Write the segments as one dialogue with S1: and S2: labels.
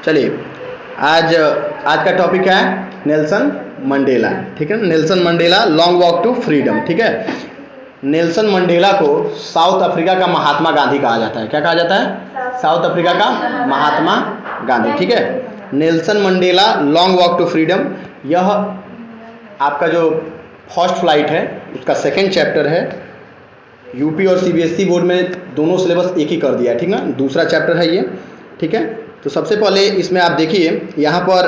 S1: चलिए आज का टॉपिक है नेल्सन मंडेला, ठीक है। Nelson Mandela Long Walk to Freedom, ठीक है। नेल्सन मंडेला को साउथ अफ्रीका का महात्मा गांधी कहा जाता है। क्या कहा जाता है? साउथ अफ्रीका का महात्मा गांधी, ठीक है। Nelson Mandela Long Walk to Freedom, यह आपका जो फर्स्ट फ्लाइट है उसका सेकंड चैप्टर है। यूपी और सीबीएसई बोर्ड में दोनों सिलेबस एक ही कर दिया है, ठीक ना। दूसरा चैप्टर है ये, ठीक है। तो सबसे पहले इसमें आप देखिए, यहाँ पर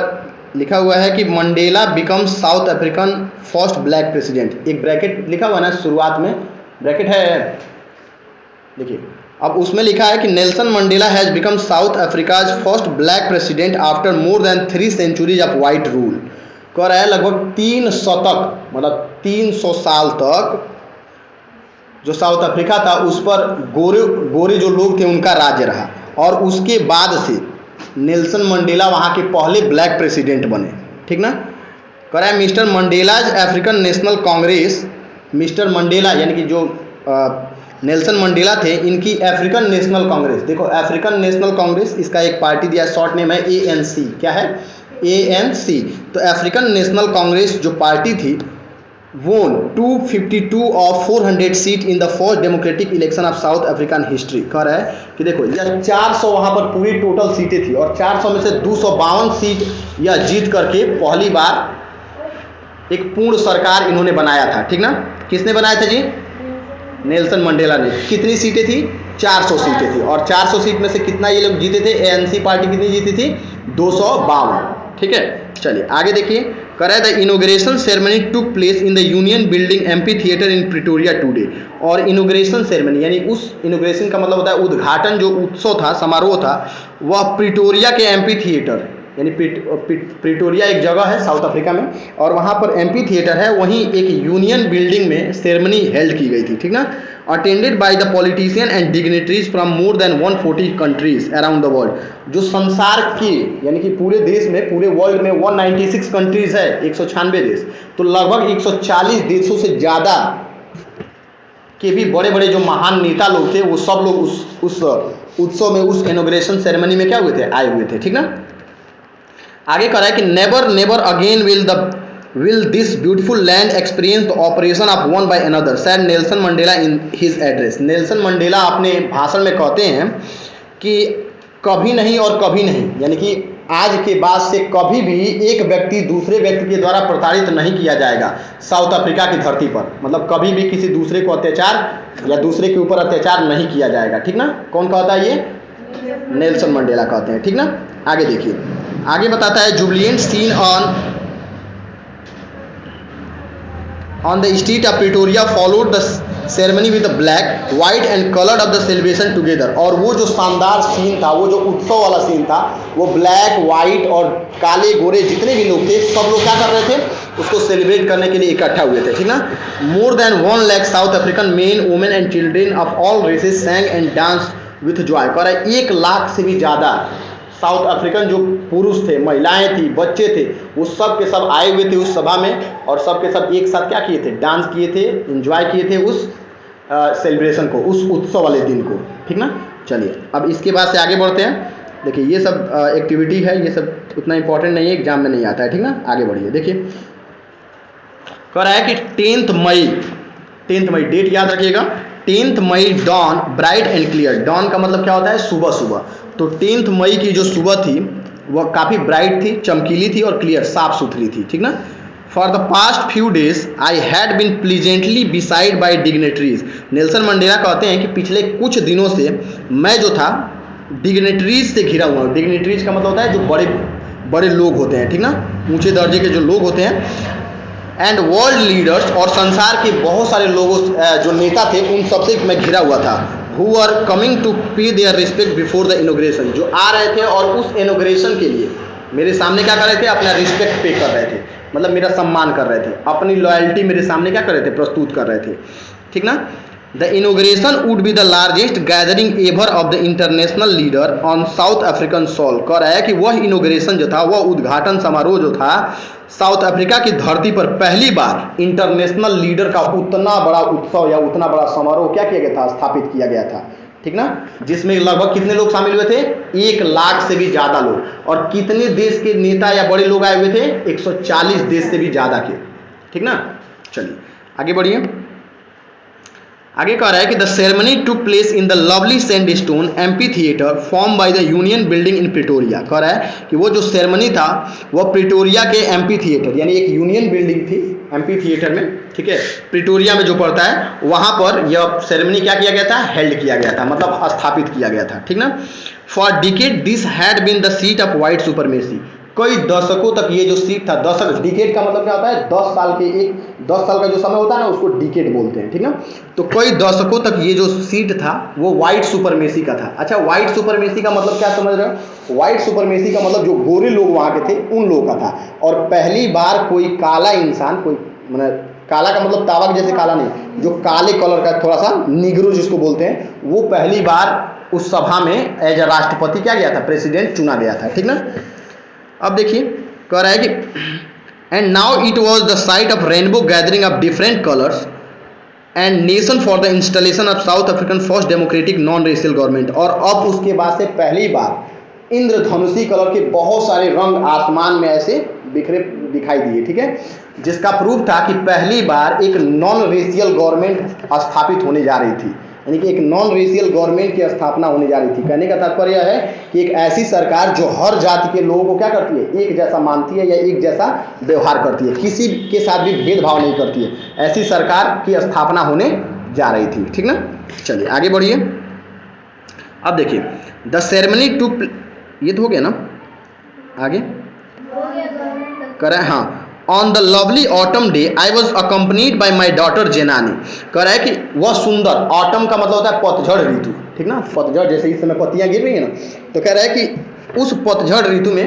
S1: लिखा हुआ है कि Mandela becomes south African first black president. एक ब्रैकेट लिखा हुआ है ना, शुरुआत में ब्रैकेट है, देखिए। अब उसमें लिखा है कि Nelson Mandela has become south Africa's first black president after more than 3 centuries of white rule. कह रहा है लगभग 3 शतक मतलब 300 साल तक जो साउथ अफ्रीका था उस पर गोरे जो लोग थे उनका राज्य रहा, और उसके बाद से नेल्सन मंडेला वहाँ के पहले ब्लैक प्रेसिडेंट बने, ठीक ना। कह रहा है mister Mandela's African national Congress, mister Mandela यानी कि जो नेल्सन मंडेला थे, इनकी अफ्रीकन नेशनल कांग्रेस, देखो अफ्रीकन नेशनल कांग्रेस इसका एक पार्टी दिया, शॉर्ट नेम है ANC। क्या है? ANC। तो अफ्रीकन नेशनल कांग्रेस जो पार्टी थी won 252 of 400 seat in the first democratic election of south African history. कह रहा है कि देखो यह 400 वहाँ पर पूरी टोटल सीटें थी, और 400 में से 252 सीट यह जीत करके पहली बार एक पूर्ण सरकार इन्होंने बनाया था, ठीक ना। किसने बनाया था जी? नेल्सन मंडेला ने। कितनी सीटें थी? 400 सीटें थी, और 400 सीट में से कितना ये लोग जीते थे? ANC पार्टी कितनी जीती थी? 252, ठीक है। चलिए आगे देखिए, कह रहा है the inauguration ceremony took place in the union building amphi theatre in Pretoria today. और इनोग्रेशन सेरेमनी यानी उस इनोग्रेशन का मतलब होता है उद्घाटन, जो उत्सव था, समारोह था, वह प्रिटोरिया के एम्पी थिएटर यानी प्रिटोरिया एक जगह है साउथ अफ्रीका में, और वहाँ पर एम्पी थिएटर है, वहीं एक यूनियन बिल्डिंग में सेरेमनी हेल्ड की गई थी, ठीक ना। Attended by the politician and dignitaries from more than 140 countries around the world. जो संसार के यानी कि पूरे देश में, पूरे वर्ल्ड में 196 कंट्रीज है, 196 देश, तो लगभग 140 देशों से ज़्यादा के भी बड़े बड़े जो महान नेता लोग थे वो सब लोग उस उत्सव में, उस इनॉग्रेशन सेरेमनी में क्या हुए थे? आए हुए थे, ठीक ना। आगे कह रहा है कि never again will this beautiful land experience the operation of one by another, sad Nelson Mandela in his address. Nelson Mandela अपने भाषण में कहते हैं कि कभी नहीं और कभी नहीं, यानी कि आज के बाद से कभी भी एक व्यक्ति दूसरे व्यक्ति के द्वारा प्रताड़ित नहीं किया जाएगा साउथ अफ्रीका की धरती पर। मतलब कभी भी किसी दूसरे को अत्याचार या दूसरे के ऊपर अत्याचार नहीं किया जाएगा, ठीक ना। कौन कहता है ये? नेल्सन मंडेला कहते हैं, ठीक ना। आगे देखिए, आगे बताता है jubilant scene on the street of Pretoria followed the ceremony with the black white and coloured of the celebration together. और वो जो शानदार सीन था, वो जो उत्सव वाला सीन था, वो ब्लैक वाइट और काले गोरे जितने भी लोग थे सब लोग क्या कर रहे थे? उसको सेलिब्रेट करने के लिए इकट्ठा हुए थे, ठीक ना। More than 1 lakh South African men women and children of all races sang and dance with joy. कह रहा है 1 लाख से भी ज़्यादा साउथ अफ्रीकन जो पुरुष थे, महिलाएं थी, बच्चे थे, वो सब के सब आए हुए थे उस सभा में, और सब के सब एक साथ क्या किए थे? डांस किए थे, एंजॉय किए थे उस सेलिब्रेशन को, उस उत्सव वाले दिन को, ठीक ना। चलिए अब इसके बाद से आगे बढ़ते हैं। देखिए ये सब एक्टिविटी है, ये सब उतना इंपॉर्टेंट नहीं है, एग्जाम में नहीं आता है, ठीक ना। आगे बढ़िए, देखिए कह रहा है कि 10 मई डेट याद रखिएगा, 10 मई dawn bright and clear. Dawn का मतलब क्या होता है? सुबह सुबह। तो 10 मई की जो सुबह थी वह काफ़ी ब्राइट थी, चमकीली थी और क्लियर, साफ सुथरी थी, ठीक ना। For the past few days I had been pleasantly beside by dignitaries. Nelson Mandela कहते हैं कि पिछले कुछ दिनों से मैं जो था डिग्नेटरीज से घिरा हुआ हूँ। डिग्नेटरीज का मतलब होता है जो बड़े बड़े लोग होते हैं, ठीक ना, ऊँचे दर्जे के जो लोग होते हैं, एंड वर्ल्ड लीडर्स, और संसार के बहुत सारे लोगों जो नेता थे उन सबसे मैं घिरा हुआ था। Who are coming to pay their respect before the inauguration, जो आ रहे थे और उस इनोग्रेशन के लिए मेरे सामने क्या कर रहे थे? अपना रिस्पेक्ट पे कर रहे थे, मतलब मेरा सम्मान कर रहे थे, अपनी लॉयल्टी मेरे सामने क्या कर रहे थे? प्रस्तुत कर रहे थे, ठीक ना। The inauguration would be the largest gathering ever of the international leader on South African soil. कह रहा है कि वह इनोग्रेशन जो था, वह उद्घाटन समारोह जो था, साउथ अफ्रीका की धरती पर पहली बार इंटरनेशनल लीडर का उतना बड़ा उत्सव या उतना बड़ा समारोह क्या किया गया था? स्थापित किया गया था, ठीक ना, जिसमें लगभग कितने लोग शामिल हुए थे? 1 लाख से भी ज़्यादा लोग। और कितने देश के नेता या बड़े लोग आए हुए थे? 140 देश से भी ज़्यादा के, ठीक ना। चलिए आगे बढ़िए। आगे कह रहा है कि the ceremony took place in the lovely sandstone amphi theatre form by the union building in Pretoria. कह रहा है कि वो जो सेरेमनी था वह प्रिटोरिया के एम्पी थिएटर, यानी एक यूनियन बिल्डिंग थी एम्पी थिएटर में, ठीक है, प्रिटोरिया में जो पड़ता है, वहाँ पर यह सेरेमनी क्या किया गया था? हेल्ड किया गया था, मतलब स्थापित किया गया था, ठीक ना। For decade this had been the seat of white supremacy. कई दशकों तक ये जो सीट था, दशक, डिकेड का मतलब क्या होता है? 10 साल के, एक 10 साल का जो समय होता है ना, उसको डिकेड बोलते हैं, ठीक ना। तो कई दशकों तक ये जो सीट था वो व्हाइट सुपरमेसी का था। अच्छा, व्हाइट सुपरमेसी का मतलब क्या समझ रहे हो? व्हाइट सुपरमेसी का मतलब जो गोरे लोग वहाँ के थे उन लोगों का था। और पहली बार कोई काला इंसान, कोई मतलब काला का मतलब तावा जैसे काला नहीं, जो काले कलर का थोड़ा सा निग्रो जिसको बोलते हैं, वो पहली बार उस सभा में एज ए राष्ट्रपति क्या गया था? प्रेसिडेंट चुना गया था, ठीक ना। अब देखिए कह रहा है कि and now it was the site of rainbow gathering of different colours and nation for the installation of south African first democratic non racial government. और अब उसके बाद से पहली बार इंद्रधनुषी कलर के बहुत सारे रंग आसमान में ऐसे बिखरे दिखाई दिए, ठीक है, जिसका प्रूफ था कि पहली बार एक नॉन रेशियल गवर्नमेंट स्थापित होने जा रही थी, यानी कि एक नॉन रेशियल गवर्नमेंट की स्थापना होने जा रही थी। कहने का तात्पर्य यह है कि एक ऐसी सरकार जो हर जाति के लोगों को क्या करती है? एक जैसा मानती है या एक जैसा व्यवहार करती है, किसी के साथ भी भेदभाव नहीं करती है, ऐसी सरकार की स्थापना होने जा रही थी, ठीक ना। चलिए आगे बढ़िए। अब देखिए द सेरेमनी टू, ये तो हो गया ना, आगे करें। हाँ, on the lovely autumn day I was accompanied by my daughter Janani. कह रहा है कि वह सुंदर, ऑटम का मतलब होता है पतझड़ ऋतु, ठीक ना, पतझड़ जैसे इस समय पत्तियां गिर रही है ना, तो कह रहा है कि उस पतझड़ ऋतु में,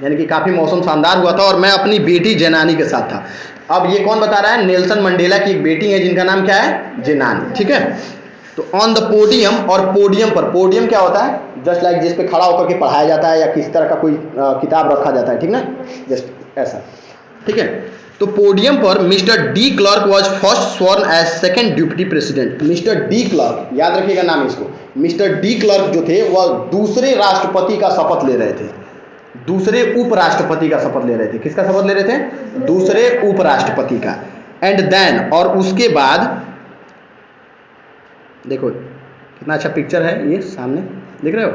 S1: यानी कि काफ़ी मौसम शानदार हुआ था और मैं अपनी बेटी जेनानी के साथ था। अब ये कौन बता रहा है? नेल्सन मंडेला की एक बेटी है जिनका नाम क्या है? जेनानी, ठीक है। तो ऑन द पोडियम, और पोडियम पर, पोडियम क्या होता है? जस्ट लाइक जिस पे खड़ा होकर के पढ़ाया जाता है या किस तरह का कोई किताब रखा जाता है, ठीक ना, जस्ट ऐसा, ठीक है। तो पोडियम पर mister De Klerk was first sworn as second deputy president. Mister De Klerk, याद रखिएगा नाम इसको, मिस्टर डी क्लर्क जो थे वह दूसरे राष्ट्रपति का शपथ ले रहे थे, दूसरे उपराष्ट्रपति का शपथ ले रहे थे। किसका शपथ ले रहे थे? दूसरे उपराष्ट्रपति का। एंड देन, और उसके बाद देखो कितना अच्छा पिक्चर है ये सामने, देख रहे हो?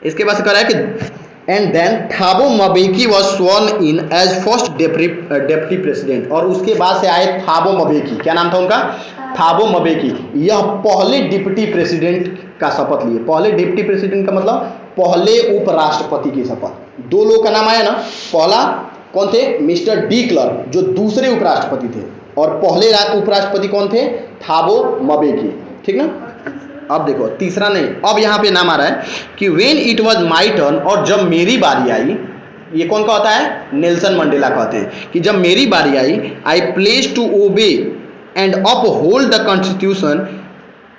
S1: इसके बाद से कह रहा है कि and then Thabo Mbeki was sworn in as first deputy president. और उसके बाद से आए थाबो मबेकी, क्या नाम था उनका? Thabo Mbeki. यह पहले डिप्टी प्रेसिडेंट का शपथ लिए। पहले डिप्टी प्रेसिडेंट का मतलब पहले उपराष्ट्रपति की शपथ। 2 लोगों का नाम आया ना, पहला कौन थे? मिस्टर डी क्लर्क जो दूसरे उपराष्ट्रपति थे, और पहले उपराष्ट्रपति कौन थे? थाबो मबेकी, ठीक ना। अब देखो तीसरा नहीं, अब यहाँ पे नाम आ रहा है कि when it was my turn, और जब मेरी बारी आई, ये कौन का होता है? नेल्सन मंडेला कहते हैं कि जब मेरी बारी आई, I place to obey and uphold the constitution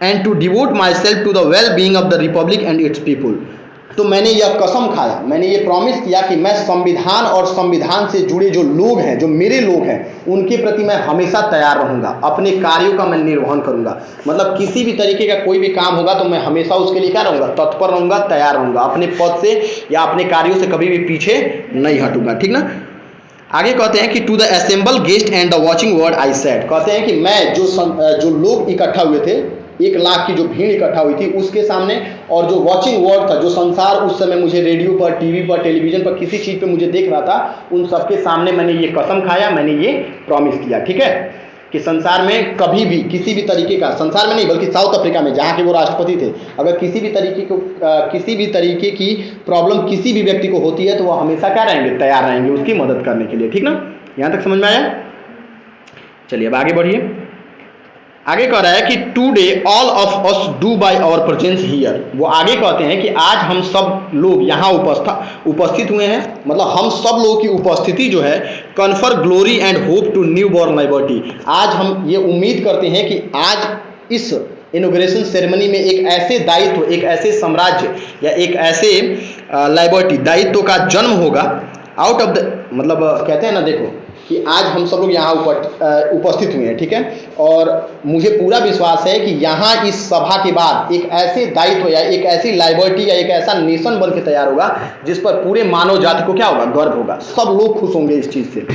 S1: and to devote myself to the well being of the republic and its people. तो मैंने यह कसम खाया, मैंने ये प्रॉमिस किया कि मैं संविधान और संविधान से जुड़े जो लोग हैं, जो मेरे लोग हैं, उनके प्रति मैं हमेशा तैयार रहूंगा, अपने कार्यों का मैं निर्वहन करूंगा। मतलब किसी भी तरीके का कोई भी काम होगा तो मैं हमेशा उसके लिए क्या रहूंगा? तत्पर रहूंगा, तैयार रहूंगा, अपने पद से या अपने कार्यों से कभी भी पीछे नहीं हटूंगा, ठीक ना। आगे कहते हैं कि to the assemble guest and the watching word I said. कहते हैं कि मैं जो लोग इकट्ठा हुए थे, 1 लाख की जो भीड़ इकट्ठा हुई थी उसके सामने, और जो वॉचिंग वर्ड था, जो संसार उस समय मुझे रेडियो पर, टीवी पर, टेलीविजन पर, किसी चीज़ पे मुझे देख रहा था, उन सबके सामने मैंने ये कसम खाया, मैंने ये प्रॉमिस किया, ठीक है, कि संसार में कभी भी किसी भी तरीके का, संसार में नहीं बल्कि साउथ अफ्रीका में जहाँ के वो राष्ट्रपति थे, अगर किसी भी तरीके की प्रॉब्लम किसी भी व्यक्ति को होती है तो वो हमेशा क्या रहेंगे? तैयार रहेंगे उसकी मदद करने के लिए, ठीक ना। यहाँ तक समझ में आया? चलिए अब आगे बढ़िए। आगे कह रहा है कि today all of us do by our presence here. वो आगे कहते हैं कि आज हम सब लोग यहाँ उपस्थित हुए हैं, मतलब हम सब लोगों की उपस्थिति जो है, confer glory and hope to new born liberty. आज हम ये उम्मीद करते हैं कि आज इस इनॉग्रेशन सेरेमनी में एक ऐसे दायित्व, एक ऐसे साम्राज्य या एक ऐसे लिबर्टी दायित्व का जन्म होगा, आउट ऑफ द मतलब कहते हैं ना, देखो कि आज हम सब लोग यहाँ उपस्थित हुए हैं, ठीक है, और मुझे पूरा विश्वास है कि यहाँ इस सभा के बाद एक ऐसे दायित्व या एक ऐसी लाइबर्टी या एक ऐसा नेशन बन के तैयार होगा जिस पर पूरे मानव जाति को क्या होगा, गर्व होगा, सब लोग खुश होंगे इस चीज़ से।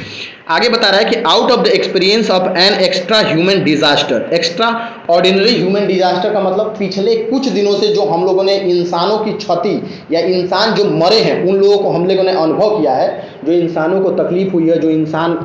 S1: आगे बता रहा है कि out of the experience of an extra human disaster, extra ordinary human disaster का मतलब पिछले कुछ दिनों से जो हम लोगों ने इंसानों की क्षति या इंसान जो मरे हैं उन लोगों को हम लोगों ने अनुभव किया है, जो इंसानों को तकलीफ हुई है, जो इंसान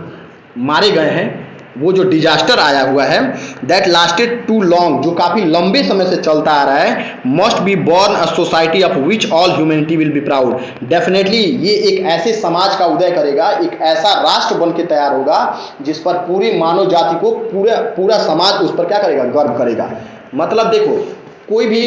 S1: मारे गए हैं, वो जो डिजास्टर आया हुआ है, दैट लास्टेड टू लॉन्ग, जो काफ़ी लंबे समय से चलता आ रहा है, must be born a society of which all humanity will be proud. Definitely ये एक ऐसे समाज का उदय करेगा, एक ऐसा राष्ट्र बन के तैयार होगा जिस पर पूरी मानव जाति को पूरा समाज उस पर क्या करेगा, गर्व करेगा। मतलब देखो, कोई भी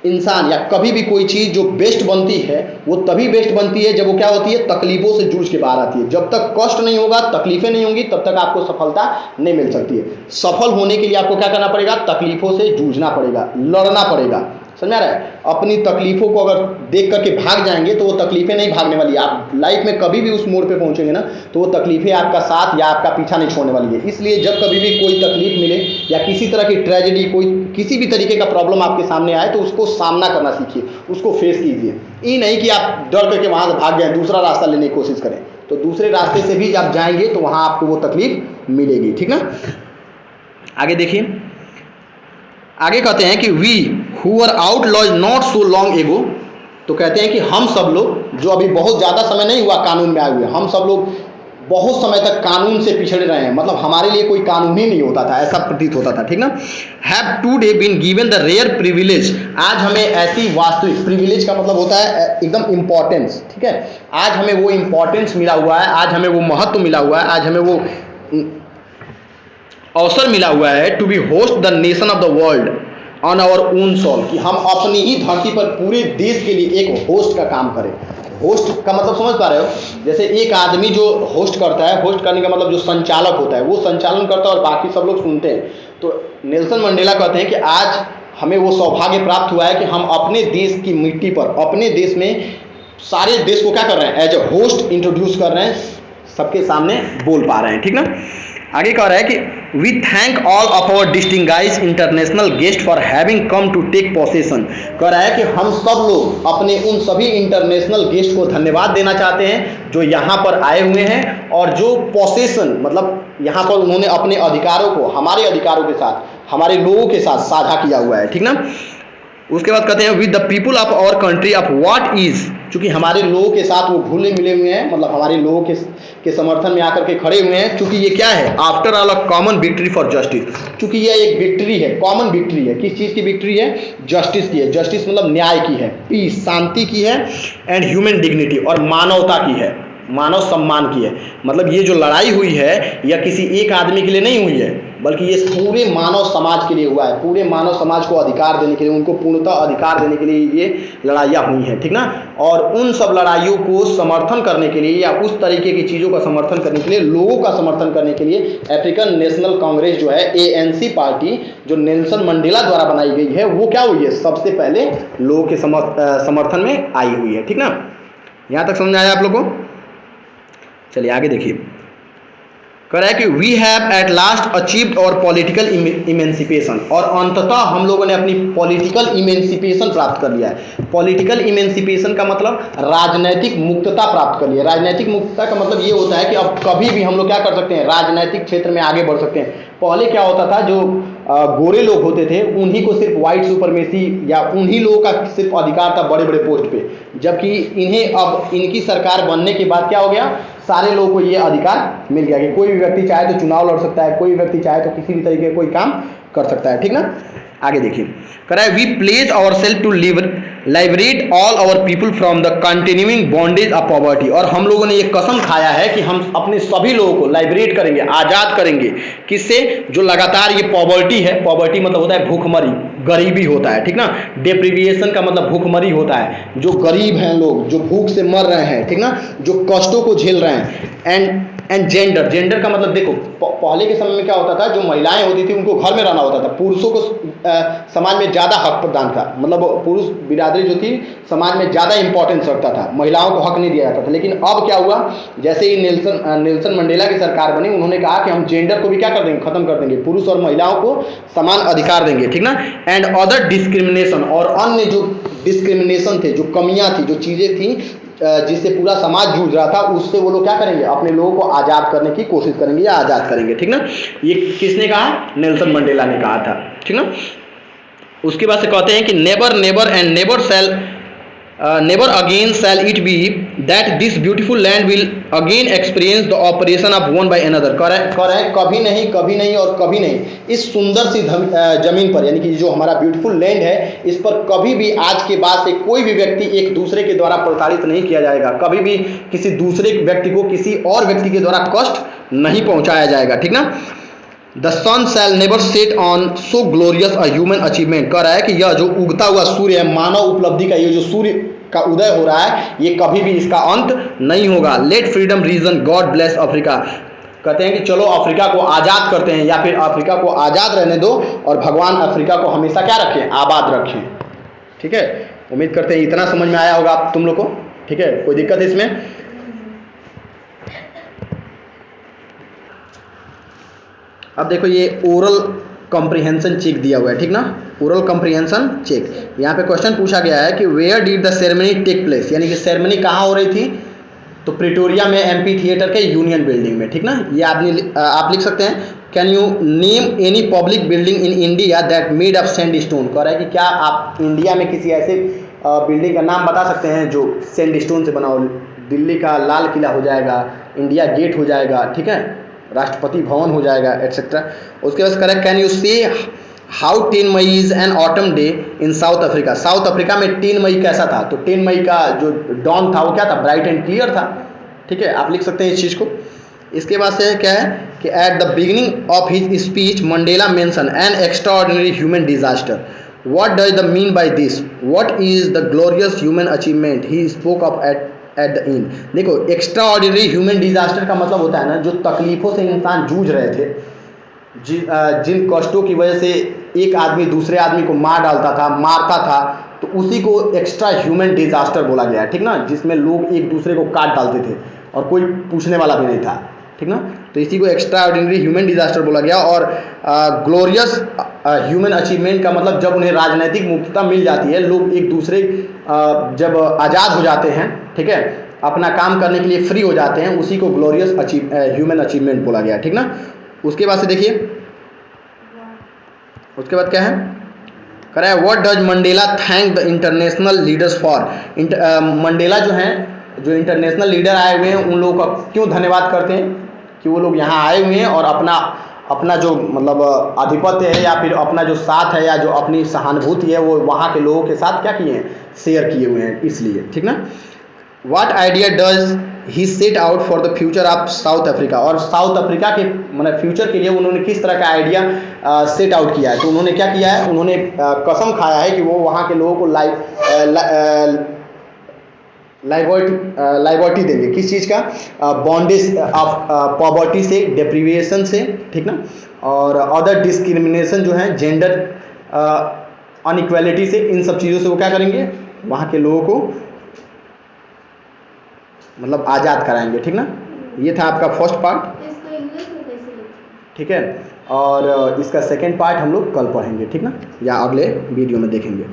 S1: इंसान या कभी भी कोई चीज़ जो बेस्ट बनती है वो तभी बेस्ट बनती है जब वो क्या होती है, तकलीफों से जूझ के बाहर आती है। जब तक कष्ट नहीं होगा, तकलीफें नहीं होंगी, तब तक आपको सफलता नहीं मिल सकती है। सफल होने के लिए आपको क्या करना पड़ेगा, तकलीफों से जूझना पड़ेगा, लड़ना पड़ेगा, समझा रहा है। अपनी तकलीफों को अगर देख करके भाग जाएंगे तो वो तकलीफें नहीं भागने वाली है। आप लाइफ में कभी भी उस मोड़ पे पहुंचेंगे ना तो वो तकलीफें आपका साथ या आपका पीछा नहीं छोड़ने वाली है। इसलिए जब कभी भी कोई तकलीफ मिले या किसी तरह की ट्रेजेडी, कोई किसी भी तरीके का प्रॉब्लम आपके सामने आए तो उसको सामना करना सीखिए, उसको फेस कीजिए। ये नहीं कि आप डर करके वहाँ से भाग जाएं, दूसरा रास्ता लेने की कोशिश करें। तो दूसरे रास्ते से भी आप जाएंगे तो वहाँ आपको वो तकलीफ मिलेगी, ठीक ना। आगे देखिए, आगे कहते हैं कि we who are outlaws not so long ago, तो कहते हैं कि हम सब लोग जो अभी बहुत ज़्यादा समय नहीं हुआ कानून में आए हुए, हम सब लोग बहुत समय तक कानून से पिछड़े रहे हैं, मतलब हमारे लिए कोई कानून ही नहीं होता था, ऐसा प्रतीत होता था, ठीक ना। Have today been given the rare privilege, आज हमें ऐसी वास्तविक, प्रिविलेज का मतलब होता है एकदम इम्पोर्टेंस, ठीक है, आज हमें वो इम्पोर्टेंस मिला हुआ है, आज हमें वो महत्व मिला हुआ है, आज हमें वो अवसर मिला हुआ है to be host the nation of the world on our own soil, कि हम अपनी ही धरती पर पूरे देश के लिए एक होस्ट का काम करें। होस्ट का मतलब समझ पा रहे हो, जैसे एक आदमी जो होस्ट करता है, होस्ट करने का मतलब जो संचालक होता है वो संचालन करता है और बाकी सब लोग सुनते हैं। तो नेल्सन मंडेला कहते हैं कि आज हमें वो सौभाग्य प्राप्त हुआ है कि हम अपने देश की मिट्टी पर, अपने देश में सारे देश को क्या कर रहे हैं, एज ए होस्ट इंट्रोड्यूस कर रहे हैं, सबके सामने बोल पा रहे हैं, ठीक ना। आगे कह रहा है कि we thank all of our distinguished international guest for having come to take possession, कह रहा है कि हम सब लोग अपने उन सभी इंटरनेशनल गेस्ट को धन्यवाद देना चाहते हैं जो यहाँ पर आए हुए हैं और जो पोसेशन मतलब यहाँ पर उन्होंने अपने अधिकारों को हमारे अधिकारों के साथ, हमारे लोगों के साथ साझा किया हुआ है, ठीक ना। उसके बाद कहते हैं with the people of our country of what is, चूंकि हमारे लोगों के साथ वो घुले मिले हुए हैं, मतलब हमारे लोगों के समर्थन में आकर के खड़े हुए हैं, चूंकि ये क्या है, after all a common victory for justice, चूंकि ये एक विक्ट्री है, कॉमन विक्ट्री है। किस चीज़ की विक्ट्री है, जस्टिस की है। जस्टिस मतलब न्याय की है, पीस शांति की है, एंड ह्यूमन डिग्निटी और मानवता की है, मानव सम्मान की है। मतलब ये जो लड़ाई हुई है या किसी एक आदमी के लिए नहीं हुई है, बल्कि ये पूरे मानव समाज के लिए हुआ है, पूरे मानव समाज को अधिकार देने के लिए, उनको पूर्णतः अधिकार देने के लिए ये लड़ाइयाँ हुई हैं, ठीक ना। और उन सब लड़ाइयों को समर्थन करने के लिए या उस तरीके की चीज़ों का समर्थन करने के लिए, लोगों का समर्थन करने के लिए अफ्रीकन नेशनल कांग्रेस जो है, ANC पार्टी जो नेल्सन मंडेला द्वारा बनाई गई है, वो क्या हुई है, सबसे पहले लोगों के समर्थन में आई हुई है, ठीक ना। यहाँ तक समझ आया आप लोगों को। चलिए आगे देखिए, कह रहा है कि we have at last achieved our political emancipation, और अंततः हम लोगों ने अपनी पॉलिटिकल इमेंसिपेशन प्राप्त कर लिया है। पॉलिटिकल इमेंसिपेशन का मतलब राजनैतिक मुक्तता प्राप्त कर लिया। राजनैतिक मुक्तता का मतलब ये होता है कि अब कभी भी हम लोग क्या कर सकते हैं, राजनैतिक क्षेत्र में आगे बढ़ सकते हैं। पहले क्या होता था, जो गोरे लोग होते थे उन्हीं को सिर्फ वाइट सुपरमेसी या उन्हीं लोगों का सिर्फ अधिकार था बड़े बड़े पोस्ट पे, जबकि इन्हें अब इनकी सरकार बनने के बाद क्या हो गया, सारे लोगों को ये अधिकार मिल गया कि कोई भी व्यक्ति चाहे तो चुनाव लड़ सकता है, कोई व्यक्ति चाहे तो किसी भी तरीके का कोई काम कर सकता है, ठीक ना। आगे देखिए, कह रहा है we place our self to liberate all our people from the continuing bondage of poverty, और हम लोगों ने ये कसम खाया है कि हम अपने सभी लोगों को लाइबरेट करेंगे, आज़ाद करेंगे। किससे, जो लगातार ये पॉवर्टी है, पॉवर्टी मतलब होता है भूखमरी, गरीबी होता है, ठीक ना। डेप्रिविएशन का मतलब भूखमरी होता है, जो गरीब हैं लोग, जो भूख से मर रहे हैं, ठीक ना, जो कष्टों को झेल रहे हैं, एंड एंड जेंडर, जेंडर का मतलब देखो पहले के समय में क्या होता था, जो महिलाएं होती थी उनको घर में रहना होता था, पुरुषों को समाज में ज़्यादा हक प्रदान था, मतलब पुरुष बिरादरी जो थी समाज में ज़्यादा इंपॉर्टेंस रखता था, महिलाओं को हक नहीं दिया जाता था। लेकिन अब क्या हुआ, जैसे ही नेल्सन मंडेला की सरकार बनी, उन्होंने कहा कि हम जेंडर को भी क्या कर देंगे, खत्म कर देंगे, पुरुष और महिलाओं को समान अधिकार देंगे, ठीक ना। एंड अदर डिस्क्रिमिनेशन, और अन्य जो डिस्क्रिमिनेशन थे, जो कमियां थी, जो चीज़ें थी जिससे पूरा समाज जूझ रहा था, उससे वो लोग क्या करेंगे, अपने लोगों को आज़ाद करने की कोशिश करेंगे या आज़ाद करेंगे, ठीक ना। ये किसने कहा, नेल्सन मंडेला ने कहा था, ठीक ना। उसके बाद से कहते हैं कि never never and never again shall it be that this beautiful land will again experience the operation of one by another. कह रहे हैं कभी नहीं, कभी नहीं और कभी नहीं, इस सुंदर सी जमीन पर, यानी कि जो हमारा ब्यूटीफुल लैंड है, इस पर कभी भी आज के बाद से कोई भी व्यक्ति एक दूसरे के द्वारा प्रताड़ित नहीं किया जाएगा, कभी भी किसी दूसरे व्यक्ति को किसी और व्यक्ति के द्वारा कष्ट नहीं पहुंचाया जाएगा, ठीक ना। The sun shall never set on so glorious a human achievement. कह रहा है कि यह जो उगता हुआ सूर्य है, मानव उपलब्धि का ये जो सूर्य का उदय हो रहा है, ये कभी भी इसका अंत नहीं होगा। Let freedom reign, God bless Africa. कहते हैं कि चलो अफ्रीका को आज़ाद करते हैं, या फिर अफ्रीका को आज़ाद रहने दो और भगवान अफ्रीका को हमेशा क्या रखें, आबाद रखें, ठीक है। उम्मीद करते हैं इतना समझ में आया होगा आप तुम लोग को, ठीक है। कोई दिक्कत है इसमें? अब देखो ये ओरल कॉम्प्रिहेंशन चेक दिया हुआ है, ठीक ना, ओरल कॉम्प्रिहेंशन चेक। यहाँ पे क्वेश्चन पूछा गया है कि where did the ceremony take place, यानी कि सेरेमनी कहाँ हो रही थी, तो प्रिटोरिया में एम्पी थिएटर के यूनियन बिल्डिंग में, ठीक ना। ये आप लिख सकते हैं, can you name any public building in India that made of sandstone. कह रहा है कि क्या आप इंडिया में किसी ऐसे बिल्डिंग का नाम बता सकते हैं जो सैंडस्टोन से बना हो। दिल्ली का लाल किला हो जाएगा, इंडिया गेट हो जाएगा, ठीक है, राष्ट्रपति भवन हो जाएगा, एटसेट्रा। उसके बाद correct, can you say how 10 May is an autumn day in South Africa. South Africa में 10 मई कैसा था, तो 10 मई का जो डॉन था वो क्या था, ब्राइट एंड क्लियर था, ठीक है, आप लिख सकते हैं इस चीज़ को। इसके बाद से क्या है कि at the beginning of his speech Mandela mention N extraordinary human disaster. What does the mean by this, what is the glorious human achievement he spoke of at the end. देखो एक्स्ट्रा ऑर्डिनरी ह्यूमन डिजास्टर का मतलब होता है ना, जो तकलीफों से इंसान जूझ रहे थे, जिन कष्टों की वजह से एक आदमी दूसरे आदमी को मार डालता था, मारता था, तो उसी को एक्स्ट्रा ह्यूमन डिजास्टर बोला गया है, ठीक ना, जिसमें लोग एक दूसरे को काट डालते थे और कोई पूछने वाला भी नहीं था, ठीक ना। तो इसी को एक्स्ट्रा ऑर्डिनरी ह्यूमन डिजास्टर बोला गया। और ग्लोरियस ह्यूमन अचीवमेंट का मतलब जब उन्हें राजनीतिक मुक्तता मिल जाती है, लोग एक दूसरे जब आज़ाद हो जाते हैं, ठीक है, अपना काम करने के लिए फ्री हो जाते हैं, उसी को ग्लोरियस ह्यूमन अचीवमेंट बोला गया, ठीक ना। उसके बाद से देखिए, उसके बाद क्या है, कह रहा है what does Mandela thank the international leaders for. Mandela जो हैं, जो इंटरनेशनल लीडर आए हुए हैं, उन लोगों का क्यों धन्यवाद करते हैं कि वो लोग यहाँ आए हुए हैं और अपना जो मतलब आधिपत्य है, या फिर अपना जो साथ है, या जो अपनी सहानुभूति है, वो वहाँ के लोगों के साथ क्या किए हैं, शेयर किए हुए हैं, इसलिए, ठीक ना। What idea does he set out for the future of south Africa. और साउथ अफ्रीका के मतलब फ्यूचर के लिए उन्होंने किस तरह का आइडिया सेट आउट किया है। तो उन्होंने क्या किया है, उन्होंने कसम खाया है कि वो वहाँ के लोगों को लाइबर्टी देंगे। किस चीज़ का, बॉन्डेज ऑफ पॉवर्टी से, डेप्रीवेशन से, ठीक ना, और अदर डिस्क्रिमिनेशन जो है, जेंडर अनइक्वालिटी से, इन सब चीज़ों से वो क्या करेंगे, वहाँ के लोगों को मतलब आज़ाद कराएंगे, ठीक ना। ये था आपका फर्स्ट पार्ट,
S2: इसको इंग्लिश में कैसे लिखें?
S1: ठीक है, और इसका सेकेंड पार्ट हम लोग कल पढ़ेंगे, ठीक ना, या अगले वीडियो में देखेंगे।